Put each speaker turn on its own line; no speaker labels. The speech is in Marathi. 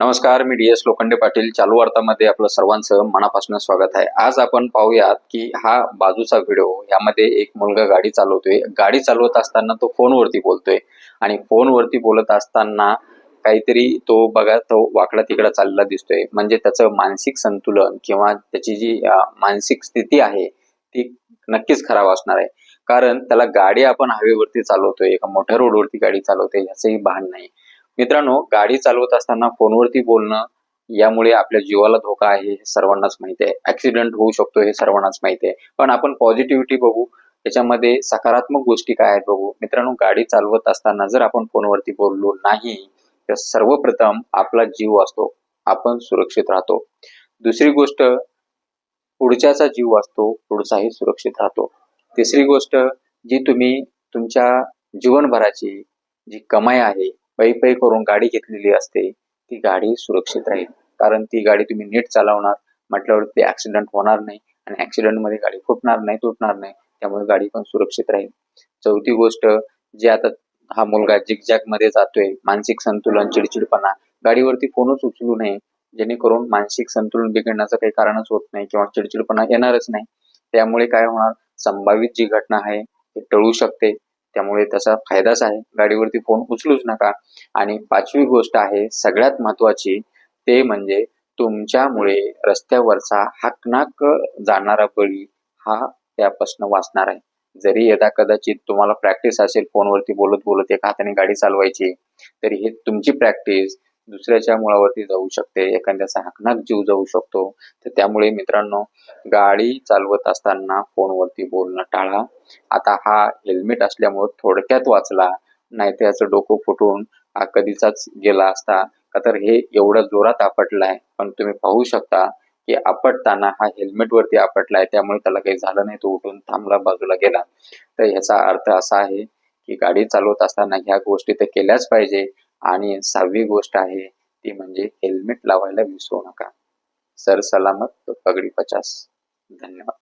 नमस्कार, मी डी.एस. लोखंडे पाटील. चालू वार्तामध्ये आपलं सर्वांचं मनापासून स्वागत आहे. आज आपण पाहूयात की हा बाजूचा व्हिडिओ, यामध्ये एक मुलगा गाडी चालवतोय. गाडी चालवत असताना तो फोनवरती बोलतोय आणि फोनवरती बोलत असताना काहीतरी तो बघा तो वाकडा तिकडा चाललेला दिसतोय. म्हणजे त्याचं मानसिक संतुलन किंवा त्याची जी मानसिक स्थिती आहे ती नक्कीच खराब असणार आहे. कारण त्याला गाडी आपण हायवेवरती चालवतोय, एका मोठ्या रोडवरती गाडी चालवतोय याचंही भान नाही. मित्रांनो, गाडी चालवत असताना फोनवरती बोलणं यामुळे आपल्या जीवाला धोका आहे हे सर्वांनाच माहिती आहे. ऍक्सिडेंट होऊ शकतो हे सर्वांनाच माहिती आहे. पण आपण पॉझिटिव्हिटी बघू, त्याच्यामध्ये सकारात्मक गोष्टी काय आहेत बघू. मित्रांनो, गाडी चालवत असताना जर आपण फोनवरती बोललो नाही तर सर्वप्रथम आपला जीव असतो, आपण सुरक्षित राहतो. दुसरी गोष्ट, पुढच्याचा जीव असतो, पुढचाही सुरक्षित राहतो. तिसरी गोष्ट, जी तुम्ही तुमच्या जीवनभराची जी कमाई आहे, पै करून गाडी घेतलेली असते, ती गाडी सुरक्षित राहील. कारण ती गाडी तुम्ही नीट चालवणार म्हटल्यावर ते ऍक्सिडेंट होणार नाही आणि ऍक्सिडेंटमध्ये गाडी फुटणार नाही, तुटणार नाही. त्यामुळे गाडी पण सुरक्षित राहील. चौथी गोष्ट, जी आता हा मुलगा झिगझॅग मध्ये जातोय, मानसिक संतुलन, चिडचिडपणा, गाडीवरती फोनच उचलू नये, जेणेकरून मानसिक संतुलन बिघडण्याचं काही कारणच होत नाही किंवा चिडचिडपणा येणारच नाही. त्यामुळे काय होणार, संभावित जी घटना आहे ती टळू शकते. त्यामुळे त्याचा फायदाच आहे. गाडीवरती फोन उचलूच नका. आणि पाचवी गोष्ट आहे सगळ्यात महत्वाची, ते म्हणजे तुमच्यामुळे रस्त्यावरचा हाकनाक जाणारा बळी हा त्यापासून वाचणार आहे. जरी यदा कदाचित तुम्हाला प्रॅक्टिस असेल फोनवरती बोलत बोलत एका हाताने गाडी चालवायची, तरी हे तुमची प्रॅक्टिस दुसऱ्याच्या मुळावरती जाऊ शकते, एखाद्याचा हाकनाक जीव जाऊ शकतो. तर त्यामुळे मित्रांनो, गाडी चालवत असताना फोनवरती बोलणं टाळा. आता हा हेल्मेट असल्यामुळे थोडक्यात वाचला, नाही तर याचं डोकं फुटून हा कधीचाच गेला असता. का तर हे एवढं जोरात आपटलाय, पण तुम्ही पाहू शकता की आपटताना हा हेल्मेट वरती आपटलाय, त्यामुळे त्याला काही झालं नाही, तो उठून थांबला, बाजूला गेला. तर ह्याचा अर्थ असा आहे की गाडी चालवत असताना ह्या गोष्टी तर केल्याच पाहिजे. आणि 6वी गोष्ट आहे ती म्हणजे हेल्मेट लावायला विसरू नका. सर सलामत तो पगडी 50. धन्यवाद.